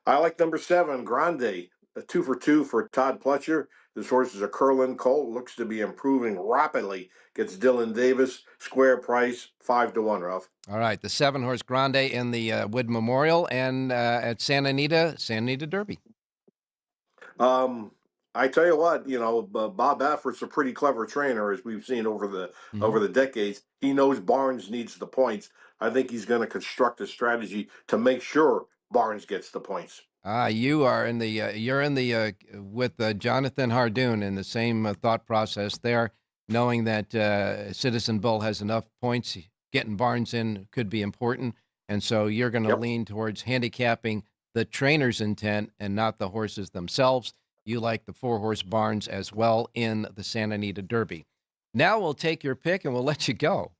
I like number 7, Grande, a 2 for 2 for Todd Pletcher. This horse is a Curlin colt, looks to be improving rapidly. Gets Dylan Davis, square price, 5-1, Ralph. All right, the 7-horse Grande in the Wood Memorial and at Santa Anita Derby. I tell you what, Bob Baffert's a pretty clever trainer, as we've seen over the decades. He knows Barnes needs the points. I think he's going to construct a strategy to make sure Barnes gets the points. You are in the with Jonathan Hardoon in the same thought process there, knowing that Citizen Bull has enough points. Getting Barnes in could be important, and so you're going to lean towards handicapping the trainer's intent and not the horses themselves. You like the 4-horse Barnes as well in the Santa Anita Derby. Now we'll take your pick and we'll let you go.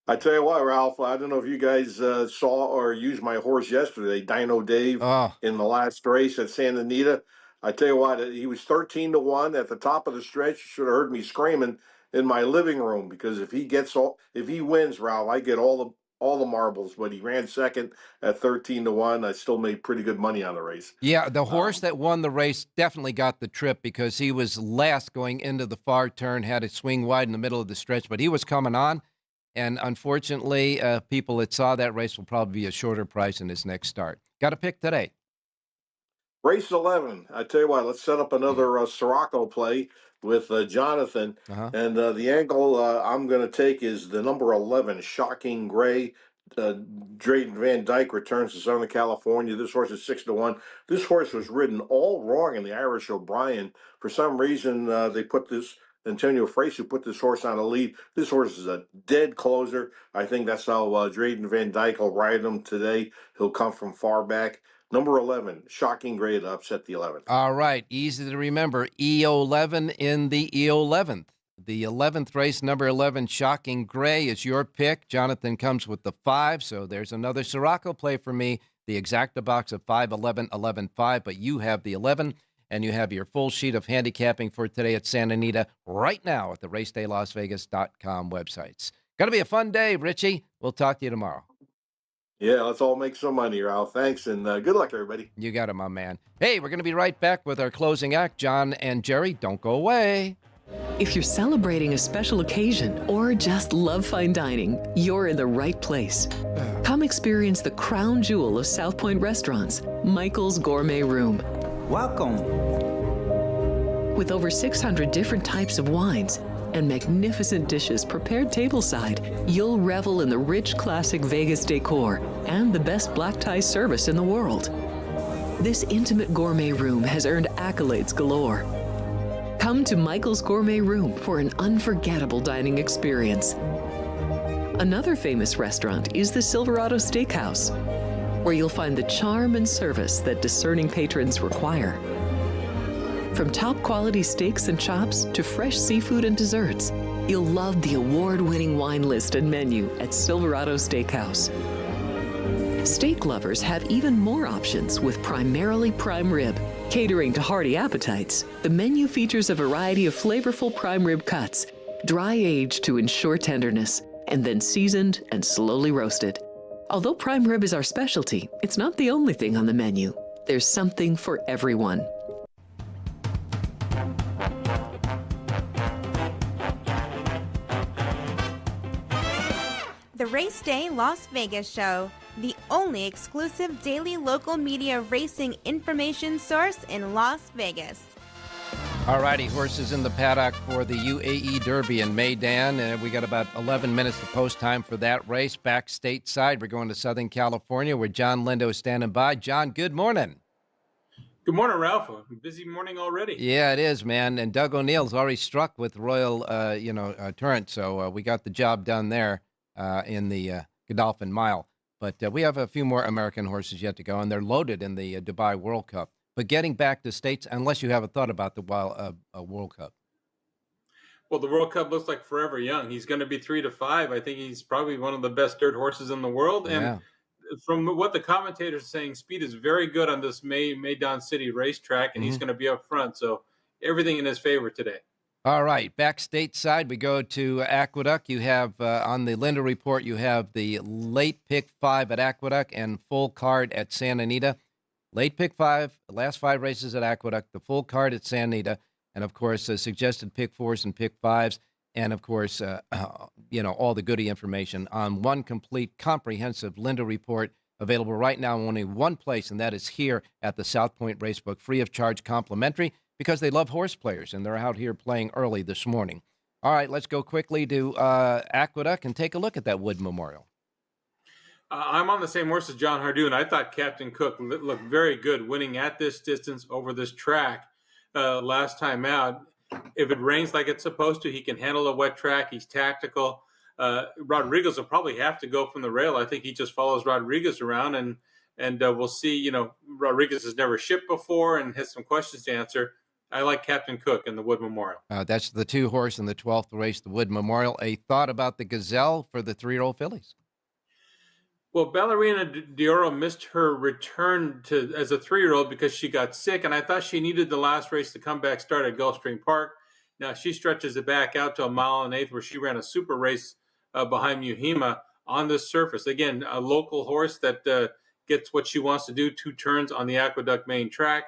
I tell you what, Ralph, I don't know if you guys saw or used my horse yesterday, Dino Dave, in the last race at Santa Anita. I tell you what, he was 13-1 at the top of the stretch. You should have heard me screaming in my living room because if he wins, Ralph, I get all the marbles. But he ran second at 13-1. I still made pretty good money on the race. Yeah, the horse that won the race definitely got the trip because he was last going into the far turn, had it swing wide in the middle of the stretch, but he was coming on. And unfortunately, people that saw that race will probably be a shorter price in his next start. Got a pick today. Race 11. I tell you what, let's set up another Siraco play with Jonathan. And the angle I'm going to take is the number 11, Shocking Gray. Drayden Van Dyke returns to Southern California. This horse is 6-1. This horse was ridden all wrong in the Irish O'Brien. For some reason, they put this Antonio Frasu put this horse on a lead. This horse is a dead closer. I think that's how Drayden Van Dyke will ride him today. He'll come from far back. Number 11, Shocking Gray to upset the 11th. All right, easy to remember. E11 in the E11th. The 11th race, number 11, Shocking Gray is your pick. Jonathan comes with the 5, so there's another Siraco play for me. The exacta box of 5, 11, 11, 5, but you have the 11. And you have your full sheet of handicapping for today at Santa Anita right now at the RacedayLasVegas.com websites. Going to be a fun day, Richie. We'll talk to you tomorrow. Yeah, let's all make some money, Ralph. Thanks, and good luck, everybody. You got it, my man. Hey, we're going to be right back with our closing act. John and Jerry, don't go away. If you're celebrating a special occasion or just love fine dining, you're in the right place. Come experience the crown jewel of South Point restaurants, Michael's Gourmet Room. Welcome. With over 600 different types of wines and magnificent dishes prepared tableside, you'll revel in the rich classic Vegas decor and the best black tie service in the world. This intimate gourmet room has earned accolades galore. Come to Michael's Gourmet Room for an unforgettable dining experience. Another famous restaurant is the Silverado Steakhouse, where you'll find the charm and service that discerning patrons require. From top quality steaks and chops to fresh seafood and desserts, you'll love the award-winning wine list and menu at Silverado Steakhouse. Steak lovers have even more options with primarily prime rib. Catering to hearty appetites, the menu features a variety of flavorful prime rib cuts, dry aged to ensure tenderness, and then seasoned and slowly roasted. Although prime rib is our specialty, it's not the only thing on the menu. There's something for everyone. The Race Day Las Vegas Show, the only exclusive daily local media racing information source in Las Vegas. All righty, horses in the paddock for the UAE Derby in Meydan. We got about 11 minutes to post time for that race. Back stateside, we're going to Southern California where John Lindo is standing by. John, good morning. Good morning, Ralph. Busy morning already. Yeah, it is, man. And Doug O'Neill's already struck with Royal, Torrent, so we got the job done there in the Godolphin Mile. But we have a few more American horses yet to go, and they're loaded in the Dubai World Cup. But getting back to states, unless you have a thought about the World Cup. Well, the World Cup looks like forever young. He's going to be 3 to 5. I think he's probably one of the best dirt horses in the world. And from what the commentators are saying, speed is very good on this Meydan City racetrack, and he's going to be up front. So everything in his favor today. All right, back stateside, we go to Aqueduct. You have, on the Linda Report, you have the late pick 5 at Aqueduct and full card at Santa Anita. Late pick 5, the last 5 races at Aqueduct, the full card at Santa Anita, and, of course, suggested pick 4s and pick 5s, and, of course, all the goodie information on one complete, comprehensive Linda Report available right now in only one place, and that is here at the South Point Racebook, free of charge, complimentary, because they love horse players, and they're out here playing early this morning. All right, let's go quickly to Aqueduct and take a look at that Wood Memorial. I'm on the same horse as John Hardoon. I thought Captain Cook looked very good winning at this distance over this track last time out. If it rains like it's supposed to, he can handle a wet track. He's tactical. Rodriguez will probably have to go from the rail. I think he just follows Rodriguez around, and we'll see. Rodriguez has never shipped before and has some questions to answer. I like Captain Cook in the Wood Memorial. That's the 2 horse in the 12th race, the Wood Memorial. A thought about the Gazelle for the 3-year-old fillies? Well, Ballerina Dioro missed her return as a 3-year-old because she got sick, and I thought she needed the last race to come back start at Gulfstream Park. Now she stretches it back out to 1 1/8 where she ran a super race behind Muhima on this surface. Again, a local horse that gets what she wants to do, 2 turns on the Aqueduct main track.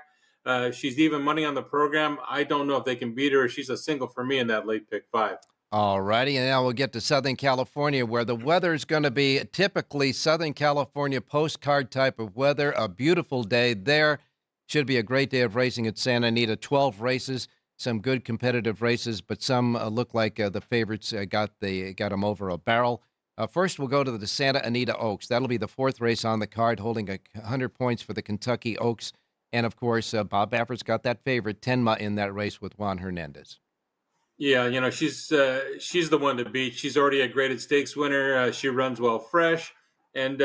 She's even money on the program. I don't know if they can beat her. She's a single for me in that late pick 5. All righty, and now we'll get to Southern California, where the weather is going to be typically Southern California postcard type of weather. A beautiful day there. Should be a great day of racing at Santa Anita. 12 races, some good competitive races, but some look like the favorites got them over a barrel. First, we'll go to the Santa Anita Oaks. That'll be the 4th race on the card, holding 100 points for the Kentucky Oaks. And, of course, Bob Baffert's got that favorite, Tenma, in that race with Juan Hernandez. Yeah, she's the one to beat. She's already a graded stakes winner. She runs well fresh, and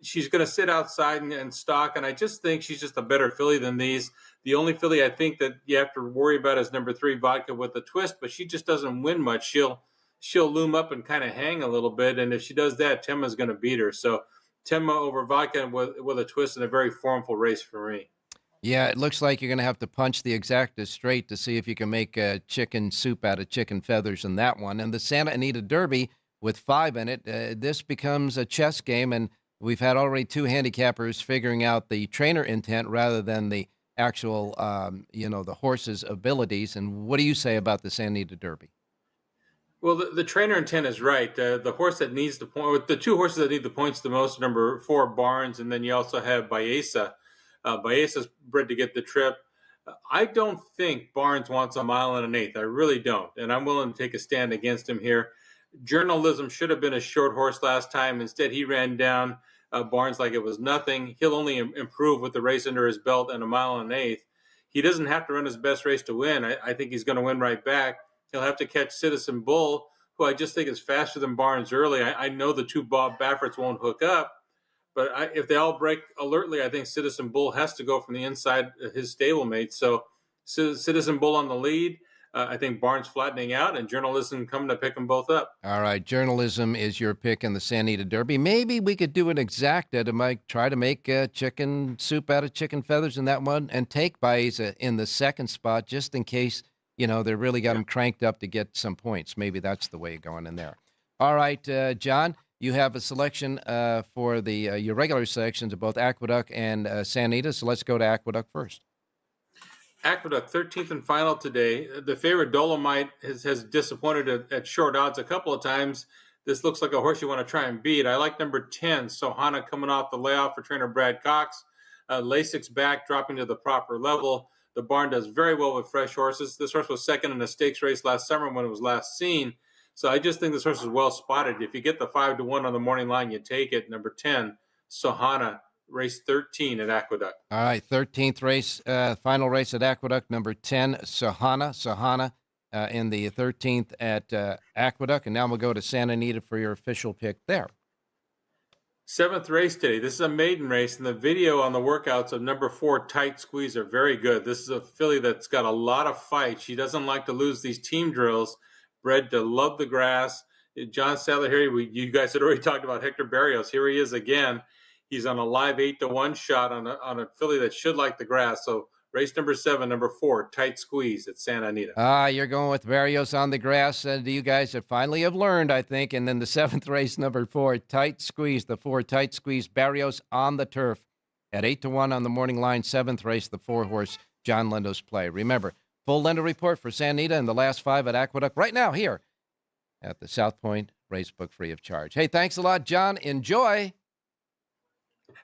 she's going to sit outside and stalk. And I just think she's just a better filly than these. The only filly I think that you have to worry about is number 3, Vodka with a Twist, but she just doesn't win much. She'll loom up and kind of hang a little bit, and if she does that, Tenma's going to beat her. So Tenma over Vodka with a Twist in a very formful race for me. Yeah, it looks like you're going to have to punch the exacta straight to see if you can make chicken soup out of chicken feathers in that one. And the Santa Anita Derby with 5 in it, this becomes a chess game, and we've had already 2 handicappers figuring out the trainer intent rather than the actual, the horse's abilities. And what do you say about the Santa Anita Derby? Well, the trainer intent is right. The horse that needs the point, the 2 horses that need the points the most, number 4, Barnes, and then you also have Baeza. Baeza's bred to get the trip. I don't think Barnes wants 1 1/8. I really don't. And I'm willing to take a stand against him here. Journalism should have been a short horse last time. Instead, he ran down Barnes like it was nothing. He'll only improve with the race under his belt and 1 1/8. He doesn't have to run his best race to win. I think he's going to win right back. He'll have to catch Citizen Bull, who I just think is faster than Barnes early. I know the two Bob Bafferts won't hook up, but if they all break alertly, I think Citizen Bull has to go from the inside of his stablemate. So Citizen Bull on the lead. I think Barnes flattening out, and Journalism coming to pick them both up. All right, Journalism is your pick in the Santa Anita Derby. Maybe we could do an exacta to try to make chicken soup out of chicken feathers in that one, and take Baeza in the second spot just in case, they really got him cranked up to get some points. Maybe that's the way going in there. All right, John, you have a selection for your regular selections of both Aqueduct and Santa Anita, so let's go to Aqueduct first. Aqueduct, 13th and final today. The favorite Dolomite has disappointed at short odds a couple of times. This looks like a horse you want to try and beat. I like number 10, Sohana, coming off the layoff for trainer Brad Cox. Lasix back, dropping to the proper level. The barn does very well with fresh horses. This horse was second in a stakes race last summer when it was last seen. So I just think this horse is well spotted. If you get the 5-1 on the morning line, you take it. Number 10, Sohana, race 13 at Aqueduct. All right, 13th race, final race at Aqueduct, number 10, Sohana in the 13th at Aqueduct. And now we'll go to Santa Anita for your official pick there. 7th race today. This is a maiden race, and the video on the workouts of number 4, Tight Squeeze, are very good. This is a filly that's got a lot of fight. She doesn't like to lose these team drills, bred to love the grass. John Sadler here, you guys had already talked about Hector Barrios. Here he is again. He's on a live 8-1 shot on a filly that should like the grass. So race number 7, number 4, Tight Squeeze at Santa Anita. You're going with Barrios on the grass. You guys have finally learned, I think. And then the 7th race, number 4, Tight Squeeze. The 4, Tight Squeeze, Barrios on the turf at 8-1 on the morning line. 7th race, the 4-horse John Lendo's play. Remember, full Lendo report for Santa Anita and the last 5 at Aqueduct right now here at the South Point Racebook, free of charge. Hey, thanks a lot, John. Enjoy.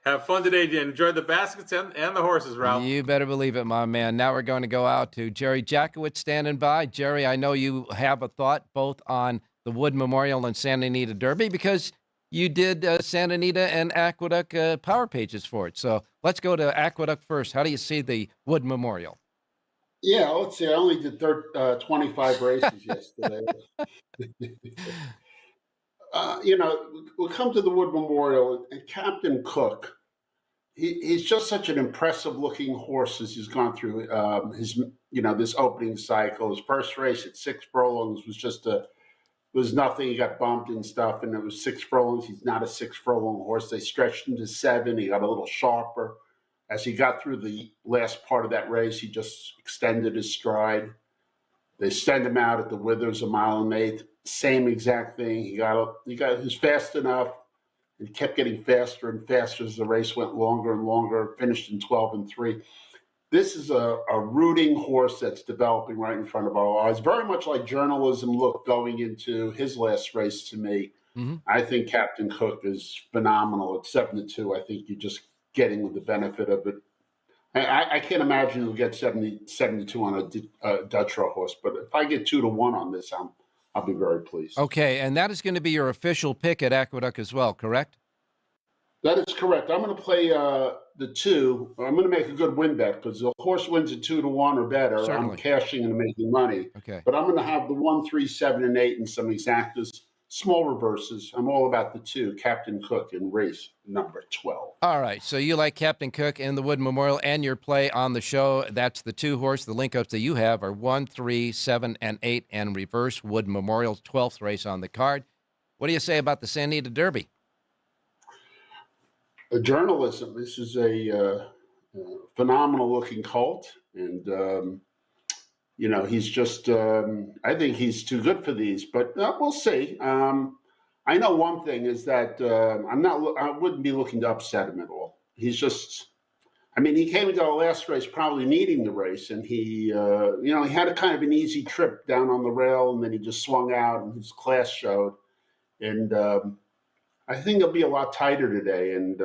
Have fun today. Enjoy the baskets and the horses, Ralph. You better believe it, my man. Now we're going to go out to Jerry Jackowitz standing by. Jerry, I know you have a thought both on the Wood Memorial and Santa Anita Derby because you did Santa Anita and Aqueduct power pages for it. So let's go to Aqueduct first. How do you see the Wood Memorial? Yeah, let's see. I only did 25 races yesterday. We'll come to the Wood Memorial, and Captain Cook, he's just such an impressive-looking horse as he's gone through this opening cycle. His first race at 6 furlongs was nothing. He got bumped and stuff, and it was 6 furlongs. He's not a 6 furlong horse. They stretched him to 7. He got a little sharper. As he got through the last part of that race, he just extended his stride. They send him out at the Withers, 1 1/8. Same exact thing. He was fast enough and kept getting faster and faster as the race went longer and longer, finished in 12-3. This is a rooting horse that's developing right in front of our eyes, very much like Journalism looked going into his last race to me. Mm-hmm. I think Captain Cook is phenomenal at 7-2. I think you're just getting the benefit of it. I can't imagine he'll get 72 on a Dutro horse, but if I get 2-1 on this, I'll be very pleased. Okay, and that is going to be your official pick at Aqueduct as well, correct? That is correct. I'm going to play the 2. I'm going to make a good win bet because the horse wins at 2-1 or better. Certainly. I'm cashing and making money. Okay. But I'm going to have the 1, 3, 7, and 8 and some exactas, small reverses. I'm all about the 2, Captain Cook in race number 12. All right, so you like Captain Cook in the Wood Memorial and your play on the show. That's the 2 horse. The link ups that you have are 1, 3, 7, and 8 and reverse. Wood Memorial's 12th race on the card. What do you say about the Santa Anita Derby? Journalism. This is a phenomenal-looking colt, and he's just. I think he's too good for these, but we'll see. I know one thing is that I wouldn't be looking to upset him at all. He's just. I mean, he came into our last race probably needing the race, and he had a kind of an easy trip down on the rail, and then he just swung out, and his class showed, and. I think it'll be a lot tighter today and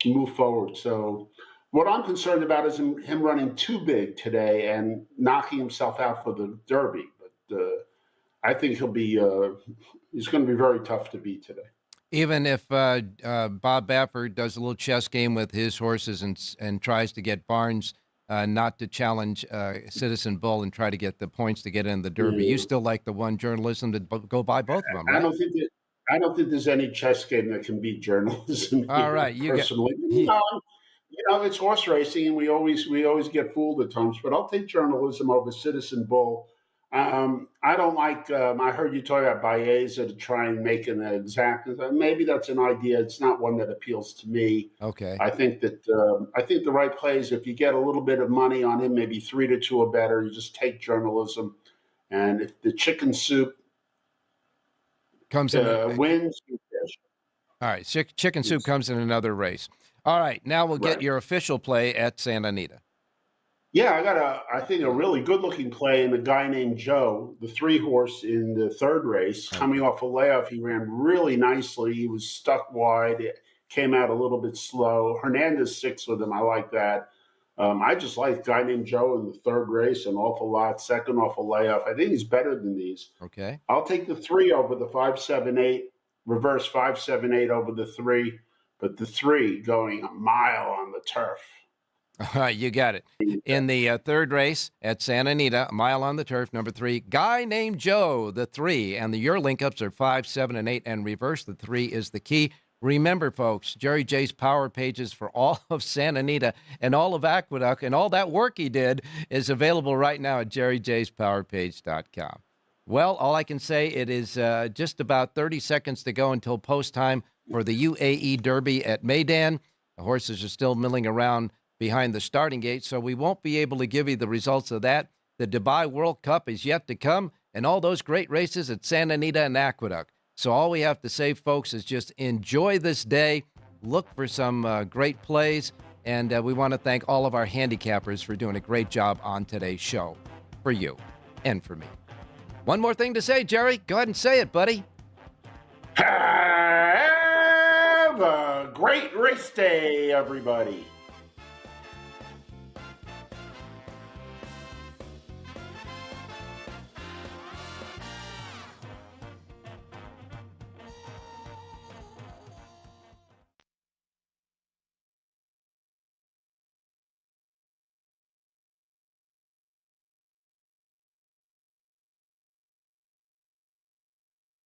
move forward. So what I'm concerned about is him running too big today and knocking himself out for the Derby. But I think he's going to be very tough to beat today. Even if Bob Baffert does a little chess game with his horses and tries to get Barnes not to challenge Citizen Bull and try to get the points to get in the Derby. You still like the one journalism to go by both of them, right? I don't think there's any chess game that can beat journalism. All right, personally, it's horse racing, and we always get fooled at times. But I'll take journalism over Citizen Bull. I don't like. I heard you talk about Baeza to try and make an exact. Maybe that's an idea. It's not one that appeals to me. Okay. I think the right play is if you get a little bit of money on him, maybe 3-2 or better. You just take journalism, and if the chicken soup comes in wins. All right, chicken soup comes in another race. All right, now we'll get your official play at Santa Anita. Yeah, I got I think a really good-looking play in a guy named Joe, the 3-horse in the third race. Coming off a layoff, he ran really nicely. He was stuck wide. It came out a little bit slow. Hernandez 6 with him. I like that. I just like a guy named Joe in the third race an awful lot. Second off a layoff. I think he's better than these. Okay. I'll take the 3 over the 5-7-8, reverse 5-7-8 over the 3, but the 3 going a mile on the turf. All right, you got it. In the third race at Santa Anita, a mile on the turf, number 3, guy named Joe, the 3. And your link-ups are 5, 7, and 8, and reverse. The 3 is the key. Remember, folks, Jerry J's power pages for all of Santa Anita and all of Aqueduct and all that work he did is available right now at jerryjspowerpage.com. Well, all I can say, it is just about 30 seconds to go until post time for the UAE Derby at Meydan. The horses are still milling around behind the starting gate, so we won't be able to give you the results of that. The Dubai World Cup is yet to come, and all those great races at Santa Anita and Aqueduct. So all we have to say, folks, is just enjoy this day, look for some great plays, and we want to thank all of our handicappers for doing a great job on today's show, for you and for me. One more thing to say, Jerry. Go ahead and say it, buddy. Have a great race day, everybody.